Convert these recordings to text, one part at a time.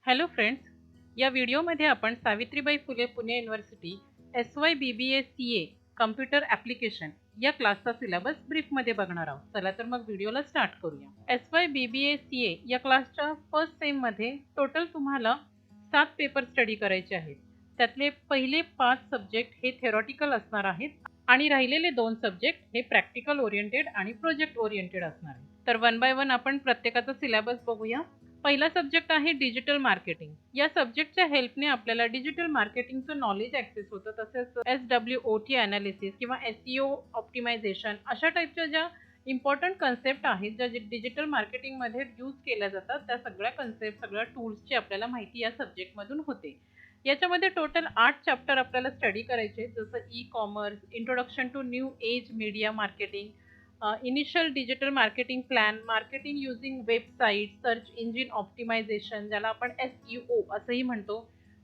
Hello friends, या व्हिडिओमध्ये आपण Savitribai Phule Pune university SYBBA computer application या क्लासचा सिलेबस ब्रीफमध्ये बघणार आहोत. चला तर मग व्हिडिओला स्टार्ट करूया. SYBBA या क्लासच्या फर्स्ट सेममध्ये टोटल तुम्हाला 7 पेपर स्टडी करायचे आहेत. त्यातले पहिले 5 सब्जेक्ट हे थेरॉटिकल असणार आहेत आणि राहिलेले 2 सब्जेक्ट हे प्रॅक्टिकल ओरिएंटेड आणि प्रोजेक्ट ओरिएंटेड असणार आहेत. तर वन बाय वन आपण प्रत्येकाचा सिलेबस बघूया. पहिला सब्जेक्ट आहे डिजिटल मार्केटिंग. या सब्जेक्टच्या हेल्पने आपल्याला डिजिटल मार्केटिंगचं नॉलेज ॲक्सेस होतं. तसेच SWOT ॲनालिसिस किंवा SEO ऑप्टिमायझेशन अशा टाईपच्या ज्या इम्पॉर्टंट कन्सेप्ट आहेत ज्या डिजिटल मार्केटिंगमध्ये यूज केल्या जातात त्या सगळ्या कन्सेप्ट सगळ्या टूल्सची आपल्याला माहिती या सब्जेक्टमधून होते. याच्यामध्ये टोटल 8 चॅप्टर आपल्याला स्टडी करायचे, जसं e-commerce, introduction to new age media marketing, initial digital marketing plan, marketing using website, search engine optimisation ज्याला आपण SEO असंही म्हणतो,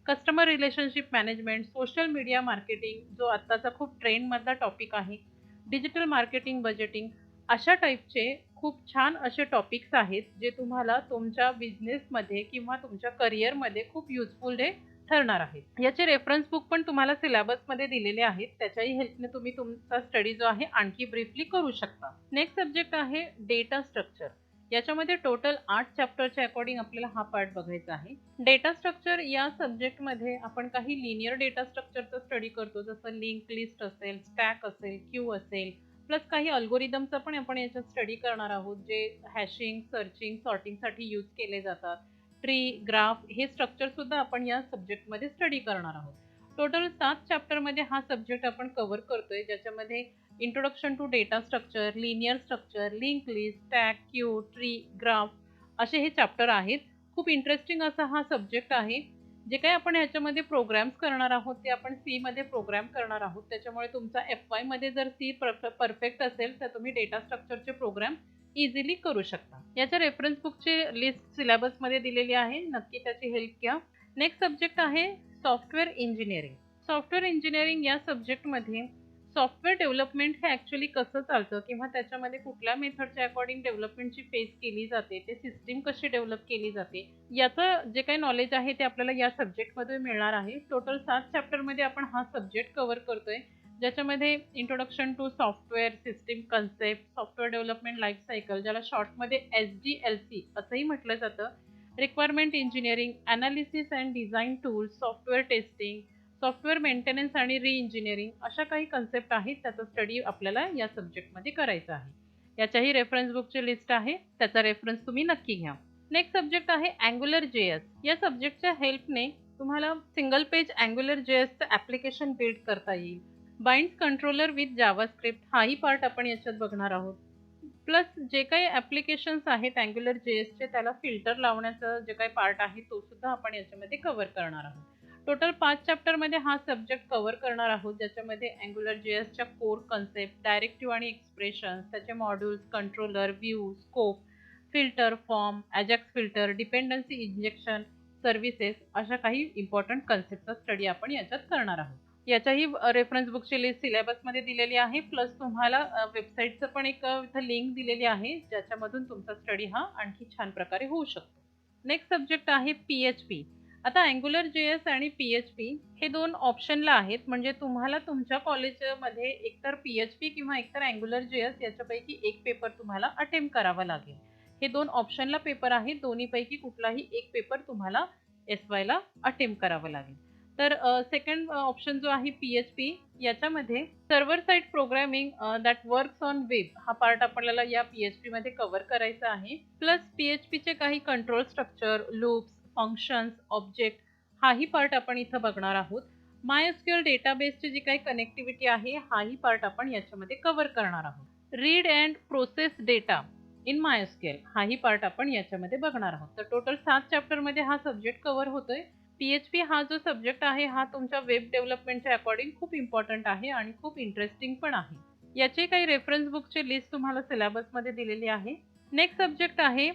customer relationship management, social media marketing जो आत्ताचा खूप ट्रेंडमधला टॉपिक आहे, डिजिटल मार्केटिंग बजेटिंग, अशा टाईपचे खूप छान असे टॉपिक्स आहेत जे तुम्हाला तुमच्या बिझनेसमध्ये किंवा तुमच्या करिअरमध्ये खूप युजफुल ठरणार आहेत. याचे रेफरन्स बुक पण तुम्हाला सिलेबसमध्ये दिलेले आहेत. त्याच्याही हेल्पने तुम्ही तुमचा स्टडी जो आहे आणखी ब्रीफली करू शकता. नेक्स्ट सब्जेक्ट आहे डेटा स्ट्रक्चर. याच्यामध्ये टोटल 8 चॅप्टरच्या अकॉर्डिंग आपल्याला हा पार्ट बघायचा आहे. डेटा स्ट्रक्चर या सब्जेक्टमध्ये आपण काही लिनियर डेटा स्ट्रक्चरचा स्टडी करतो, जसं लिंक लिस्ट असेल, स्टॅक असेल, क्यू असेल, प्लस काही अल्गोरिदमचा पण आपण याच्यात स्टडी करणार आहोत जे हॅशिंग, सर्चिंग, सॉर्टिंगसाठी यूज केले जातात. ट्री, ग्राफ हे स्ट्रक्चर सुद्धा आपण या सब्जेक्टमध्ये स्टडी करणार आहोत. टोटल 7 चॅप्टरमध्ये हा सब्जेक्ट आपण कव्हर करतोय, ज्याच्यामध्ये introduction to data structure, linear structure, link list, stack, queue, tree, graph असे हे चॅप्टर आहेत. खूप इंटरेस्टिंग असा हा सब्जेक्ट आहे. जे काही आपण ह्याच्यामध्ये प्रोग्राम्स करणार आहोत ते आपण C मध्ये प्रोग्राम करणार आहोत. त्याच्यामुळे तुमचा FY मध्ये जर C परफेक्ट असेल तर तुम्ही डेटा स्ट्रक्चरचे प्रोग्राम इझिली करू शकता. याच्या रेफरन्स बुकची लिस्ट सिलेबसमध्ये दिलेली आहे, नक्की त्याची हेल्प घ्या. नेक्स्ट सब्जेक्ट आहे सॉफ्टवेअर इंजिनिअरिंग. सॉफ्टवेअर इंजिनिअरिंग या सब्जेक्टमध्ये सॉफ्टवेअर डेव्हलपमेंट हे ॲक्च्युली कसं चालतं किंवा त्याच्यामध्ये कुठल्या मेथडच्या अकॉर्डिंग डेव्हलपमेंटची फेस केली जाते, ते सिस्टीम कशी डेव्हलप केली जाते, याचं जे काही नॉलेज आहे ते आपल्याला या सब्जेक्टमध्ये मिळणार आहे. टोटल 7 चॅप्टरमध्ये आपण हा सब्जेक्ट कव्हर करतोय, ज्याच्यामध्ये introduction to software system concept, software development life cycle ज्याला शॉर्टमध्ये SDLC असंही म्हटलं जातं, requirement engineering, analysis and design tools, software testing, software maintenance आणि री इंजिनिअरिंग अशा काही कन्सेप्ट आहेत. त्याचा स्टडी आपल्याला या सब्जेक्टमध्ये करायचा आहे. याच्याही रेफरन्स बुकची लिस्ट आहे, त्याचा रेफरन्स तुम्ही नक्की घ्या. नेक्स्ट सब्जेक्ट आहे अँग्युलर JS. या सब्जेक्टच्या हेल्पने तुम्हाला सिंगल पेज अँग्युलर JSचं ॲप्लिकेशन बिल्ड करता येईल. बाइंड्स कंट्रोलर विथ जावास्क्रिप्ट हाही पार्ट आपण याच्यात बघणार आहोत. प्लस जे काही ॲप्लिकेशन्स आहेत अँग्युलर JSचे त्याला फिल्टर लावण्याचं जे काही पार्ट आहे तो सुद्धा आपण याच्यामध्ये कव्हर करणार आहोत. टोटल 5 चॅप्टरमध्ये हा सब्जेक्ट कव्हर करणार आहोत, ज्याच्यामध्ये अँग्युलर JSच्या कोर कन्सेप्ट, डायरेक्टिव्ह आणि एक्सप्रेशन्स, त्याचे modules, controller, view, scope, filter, form, Ajax filter, dependency injection, services अशा काही इम्पॉर्टंट कन्सेप्टचा स्टडी आपण याच्यात करणार आहोत. याच्याही रेफरन्स बुकची लिस्ट सिलेबसमध्ये दिलेली आहे. प्लस तुम्हाला वेबसाईटचं पण एक इथं लिंक दिलेली आहे, ज्याच्यामधून तुमचा स्टडी हा आणखी छान प्रकारे होऊ शकतो. नेक्स्ट सब्जेक्ट आहे PHP. आता अँग्युलर JS आणि PHP हे 2 ऑप्शनला आहेत, म्हणजे तुम्हाला तुमच्या कॉलेजमध्ये एकतर PHP किंवा एकतर अँग्युलर JS याच्यापैकी एक पेपर तुम्हाला अटेम्प्ट करावा लागेल. हे 2 ऑप्शनला पेपर आहेत, दोन्हीपैकी कुठलाही एक पेपर तुम्हाला SYला अटेम्प्ट करावं लागेल. तर सेकंड ऑप्शन जो आहे PHP, याच्यामध्ये server side programming that works on web हा पार्ट आपल्याला या PHP मध्ये कव्हर करायचा आहे. प्लस PHPचे काही control structure, loops, functions, object हाही पार्ट आपण इथं बघणार आहोत. MySQL डेटाबेसची जी काही कनेक्टिव्हिटी आहे हाही पार्ट आपण याच्यामध्ये कव्हर करणार आहोत. Read and process data in MySQL हाही पार्ट आपण याच्यामध्ये बघणार आहोत. तर टोटल 7 चॅप्टरमध्ये हा सब्जेक्ट कव्हर होतोय. PHP हा जो सब्जेक्ट आहे हा तुमच्या वेब डेव्हलपमेंटच्या अकॉर्डिंग खूप इम्पॉर्टंट आहे आणि खूप इंटरेस्टिंग पण आहे. याचे काही रेफरन्स बुकची लिस्ट तुम्हाला सिलेबसमध्ये दिलेली आहे. नेक्स्ट सब्जेक्ट आहे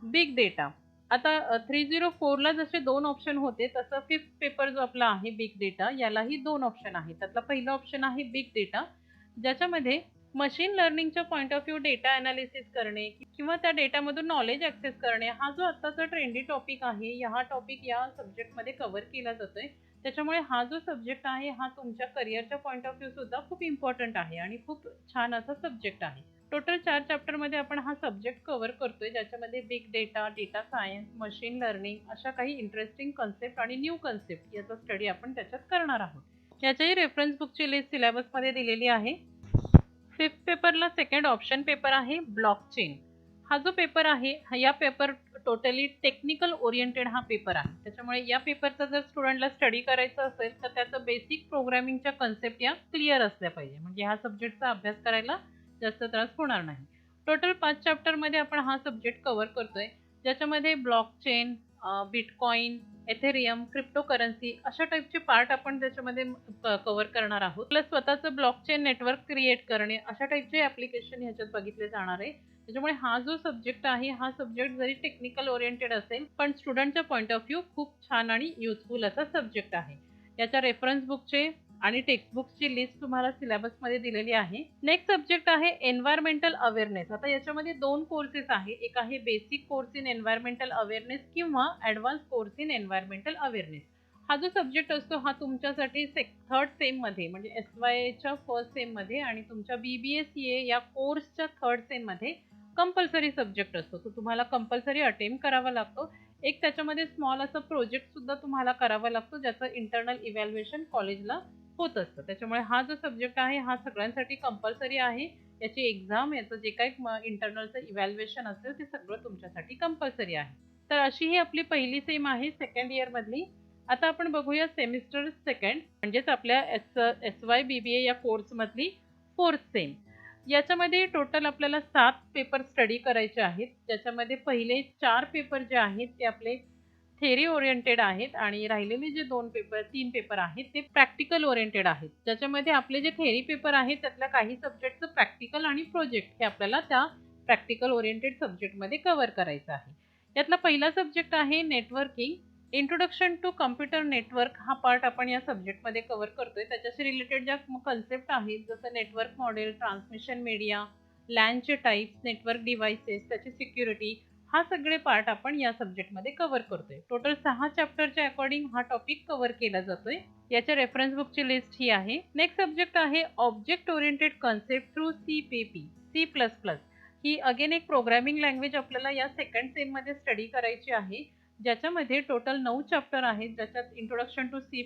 बिग डेटा. आता 304ला जसे 2 ऑप्शन होते तसं 5th पेपर जो आपला आहे बिग डेटा यालाही 2 ऑप्शन आहेत. त्यातला पहिला ऑप्शन आहे बिग डेटा, ज्याच्यामध्ये मशीन लर्निंगच्या point of view data analysis करणे किंवा त्या डेटामधून नॉलेज ॲक्सेस करणे हा जो आत्ताचा ट्रेंडी टॉपिक आहे, हा टॉपिक या सब्जेक्टमध्ये कव्हर केला जातोय. त्याच्यामुळे हा जो सब्जेक्ट आहे हा तुमच्या करिअरच्या पॉईंट ऑफ व्ह्यू सुद्धा खूप इम्पॉर्टंट आहे आणि खूप छान असा सब्जेक्ट आहे. टोटल 4 चॅप्टरमध्ये आपण हा सब्जेक्ट कव्हर करतोय, ज्याच्यामध्ये big data, data science, machine learning अशा काही इंटरेस्टिंग कन्सेप्ट आणि न्यू कन्सेप्ट याचा स्टडी आपण त्याच्यात करणार आहोत. याच्याही रेफरन्स बुकची लिस्ट सिलेबसमध्ये दिलेली आहे. 5th पेपरला सेकंड ऑप्शन पेपर आहे ब्लॉकचेन. हा जो पेपर आहे या पेपर टोटली टेक्निकल ओरिएंटेड हा पेपर आहे. त्याच्यामुळे या पेपरचा जर स्टुडंटला स्टडी करायचा असेल तर त्याचं बेसिक प्रोग्रामिंगच्या कन्सेप्ट या क्लिअर असल्या पाहिजे, म्हणजे ह्या सब्जेक्टचा अभ्यास करायला जास्त त्रास होणार नाही. टोटल 5 चॅप्टरमध्ये आपण हा सब्जेक्ट कव्हर करतोय, ज्याच्यामध्ये ब्लॉकचेन, बिटकॉइन, एथेरियम, क्रिप्टोकरन्सी अशा टाईपचे पार्ट आपण त्याच्यामध्ये कव्हर करणार आहोत. प्लस स्वतःचं ब्लॉकचेन नेटवर्क क्रिएट करणे अशा टाईपचे ॲप्लिकेशन ह्याच्यात बघितले जाणार आहे. त्याच्यामुळे हा जो सब्जेक्ट आहे हा सब्जेक्ट जरी टेक्निकल ओरिएंटेड असेल पण स्टुडंटच्या पॉईंट ऑफ व्ह्यू खूप छान आणि युजफुल असा सब्जेक्ट आहे. याच्या रेफरन्स बुकचे आणि टेक्स्टबुक्सची लिस्ट तुम्हाला सिलेबसमध्ये दिलेली आहे. नेक्स्ट सब्जेक्ट आहे एन्व्हायरमेंटल अवेअरनेस. आता याच्यामध्ये 2 कोर्सेस आहे, एक आहे basic course in environmental awareness किंवा advance course in environmental awareness. हा जो सब्जेक्ट असतो हा तुमच्यासाठी थर्ड सेममध्ये म्हणजे SYच्या फर्स्ट सेममध्ये आणि तुमच्या BBA-CA या कोर्सच्या थर्ड सेममध्ये कंपल्सरी सब्जेक्ट असतो. तो तुम्हाला कंपल्सरी अटेम्प्ट करावा लागतो. एक त्याच्यामध्ये स्मॉल असं प्रोजेक्ट सुद्धा तुम्हाला करावा लागतो, ज्याचं इंटरनल इव्हॅल्युएशन कॉलेजला होत असतं. त्याच्यामुळे हा जो सब्जेक्ट आहे हा सगळ्यांसाठी कंपल्सरी आहे. याची एक्झाम, याचं जे काही इंटरनलचं इव्हॅल्युएशन असेल ते सगळं तुमच्यासाठी कंपल्सरी आहे. तर अशी ही आपली पहिली सेम आहे सेकंड इयरमधली. आता आपण बघूया सेमिस्टर सेकंड म्हणजेच आपल्या SY BBA या कोर्समधली फोर्थ सेम. याच्यामध्ये टोटल आपल्याला 7 पेपर स्टडी करायचे आहेत, ज्याच्यामध्ये पहिले 4 पेपर जे आहेत ते आपले थेरी ओरिएंटेड आहेत आणि राहिलेले जे 3 पेपर आहेत ते प्रॅक्टिकल ओरिएंटेड आहेत. ज्याच्यामध्ये आपले जे थेरी पेपर आहेत त्यातल्या काही सब्जेक्टचं प्रॅक्टिकल आणि प्रोजेक्ट हे आपल्याला त्या प्रॅक्टिकल ओरिएंटेड सब्जेक्टमध्ये कव्हर करायचं आहे. यातला पहिला सब्जेक्ट आहे networking. Introduction to computer network हा पार्ट आपण या सब्जेक्टमध्ये कव्हर करतोय. त्याच्याशी रिलेटेड ज्या कन्सेप्ट आहेत जसं नेटवर्क मॉडेल, ट्रान्समिशन मीडिया, लॅनचे टाईप्स, नेटवर्क डिव्हाइसेस, त्याची सिक्युरिटी, हा सगळे पार्ट आपण या सब्जेक्टमध्ये कव्हर करतोय. टोटल 6 चॅप्टरच्या अकॉर्डिंग हा टॉपिक कव्हर केला जातोय. याच्या रेफरन्स बुकची लिस्ट ही आहे. नेक्स्ट सब्जेक्ट आहे object oriented concept through C++. ही अगेन एक प्रोग्रामिंग लँग्वेज आपल्याला या सेकंड सेममध्ये स्टडी करायची आहे, ज्याच्यामध्ये टोटल 9 चॅप्टर आहेत, ज्याच्यात इंट्रोडक्शन टू C++,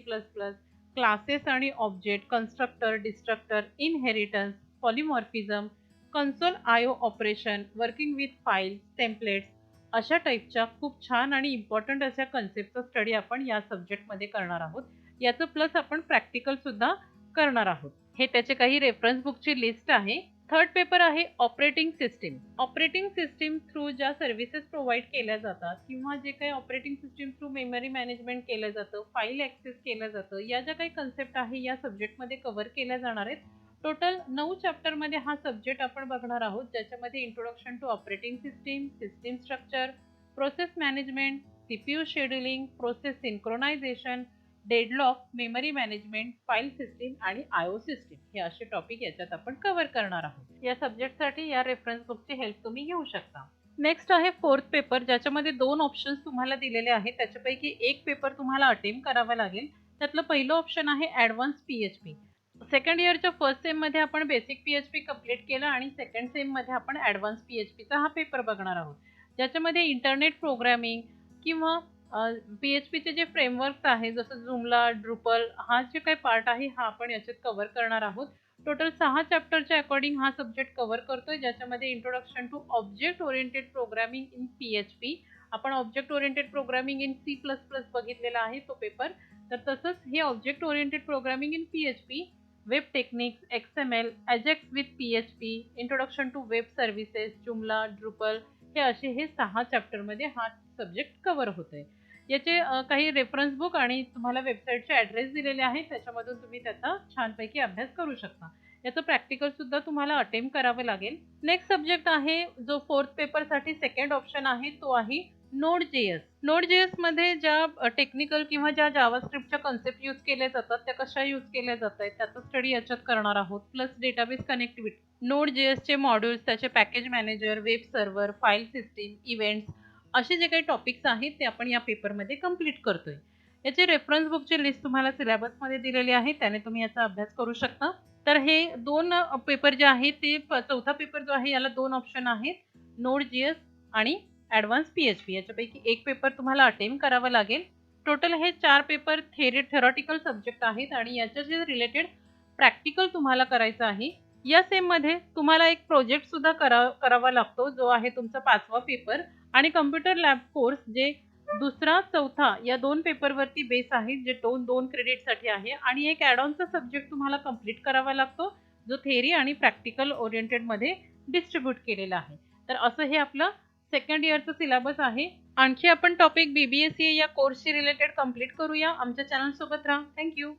क्लासेस आणि object, constructor, destructor, inheritance, polymorphism, console IO operation, working with files, templates अशा टाईपच्या खूप छान आणि इम्पॉर्टंट अशा कन्सेप्टचा स्टडी आपण या सब्जेक्टमध्ये करणार आहोत. याचं प्लस आपण प्रॅक्टिकल सुद्धा करणार आहोत. हे त्याचे काही रेफरन्स बुकची लिस्ट आहे. थर्ड पेपर आहे operating system. Operating system through ज्या सर्व्हिसेस प्रोव्हाइड केल्या जातात किंवा जे काही operating system through memory management केलं जातं, फाईल ॲक्सेस केलं जातं, या ज्या काही कन्सेप्ट आहे या सब्जेक्टमध्ये कव्हर केल्या जाणार आहेत. टोटल 9 चॅप्टरमध्ये हा सब्जेक्ट आपण बघणार आहोत, ज्याच्यामध्ये introduction to operating system, system structure, process management, CPU scheduling, process synchronisation, deadlock, memory management, file system आणि IO सिस्टीम हे असे टॉपिक याच्यात आपण कव्हर करणार आहोत. या सब्जेक्टसाठी या रेफरन्स बुकची हेल्प तुम्ही घेऊ शकता. नेक्स्ट आहे फोर्थ पेपर, ज्याच्यामध्ये 2 ऑप्शन्स तुम्हाला दिलेले आहेत. त्याच्यापैकी एक पेपर तुम्हाला अटेम्प्ट करावा लागेल. त्यातलं पहिलं ऑप्शन आहे ॲडव्हान्स PHP. सेकंड इयरच्या फर्स्ट सेममध्ये आपण बेसिक PHP कंप्लीट केलं आणि सेकंड सेममध्ये आपण ॲडव्हान्स PHPचा हा पेपर बघणार आहोत, ज्याच्यामध्ये इंटरनेट प्रोग्रामिंग किंवा PHPचे जे फ्रेमवर्क्स आहे जसं Joomla, Drupal हा जे काही पार्ट आहे हा आपण याच्यात कव्हर करणार आहोत. टोटल 6 चॅप्टरच्या अकॉर्डिंग हा सब्जेक्ट कव्हर करतोय, ज्याच्यामध्ये introduction to object oriented programming in PHP, आपण object oriented programming in C++ बघितलेला आहे तो पेपर. तर तसंच हे object oriented programming in PHP, web techniques, XML, AJAX with PHP, introduction to web services, Joomla, Drupal हे असे 6 चॅप्टरमध्ये हा सब्जेक्ट कव्हर होतोय. याचे काही रेफरन्स बुक आणि तुम्हाला वेबसाईटचे ॲड्रेस दिलेले आहेत, त्याच्यामधून तुम्ही त्याचा छानपैकी अभ्यास करू शकता. याचं प्रॅक्टिकल सुद्धा तुम्हाला अटेम्प्ट करावं लागेल. नेक्स्ट सब्जेक्ट आहे जो फोर्थ पेपरसाठी सेकंड ऑप्शन आहे तो आहे नोड.js मध्ये ज्या टेक्निकल किंवा ज्या जावास्क्रिप्टच्या कन्सेप्ट यूज केल्या जातात त्या कशा यूज केल्या जात आहेत त्याचा स्टडी याच्यात करणार आहोत. प्लस डेटाबेस कनेक्टिव्हिटी, नोड.js चे मॉड्यूल्स, त्याचे package manager, web server, file system, events असे जे काही टॉपिक्स आहेत ते आपण या पेपरमध्ये कंप्लीट करतोय. याचे रेफरन्स बुकची लिस्ट तुम्हाला सिलेबसमध्ये दिलेली आहे, त्याने तुम्ही याचा अभ्यास करू शकता. तर हे दोन पेपर जे आहेत ते चौथा पेपर जो आहे याला दोन ऑप्शन आहेत, नोड.js आणि ॲडव्हान्स PHP. याच्यापैकी एक पेपर तुम्हाला अटेम्प्ट करावा लागेल. टोटल हे 4 पेपर थेरॉटिकल सब्जेक्ट आहेत आणि याच्याशी रिलेटेड प्रॅक्टिकल तुम्हाला करायचं आहे. या सेममध्ये तुम्हाला एक प्रोजेक्ट सुद्धा करावा लागतो जो आहे तुमचा 5वा पेपर, आणि कम्प्युटर लॅब कोर्स जे दुसरा चौथा या दोन पेपरवरती बेस आहे, जे दोन क्रेडिटसाठी आहे, आणि एक ॲड-ऑनचा सब्जेक्ट तुम्हाला कंप्लीट करावा लागतो जो थेअरी आणि प्रॅक्टिकल ओरिएंटेडमध्ये डिस्ट्रीब्यूट केलेला आहे. तर असं हे आपलं सेकंड इयरचं सिलेबस आहे. आणखी आपण टॉपिक BBA CA या कोर्सशी रिलेटेड कंप्लीट करूया. आमच्या चॅनल सोबत राहा. थँक्यू.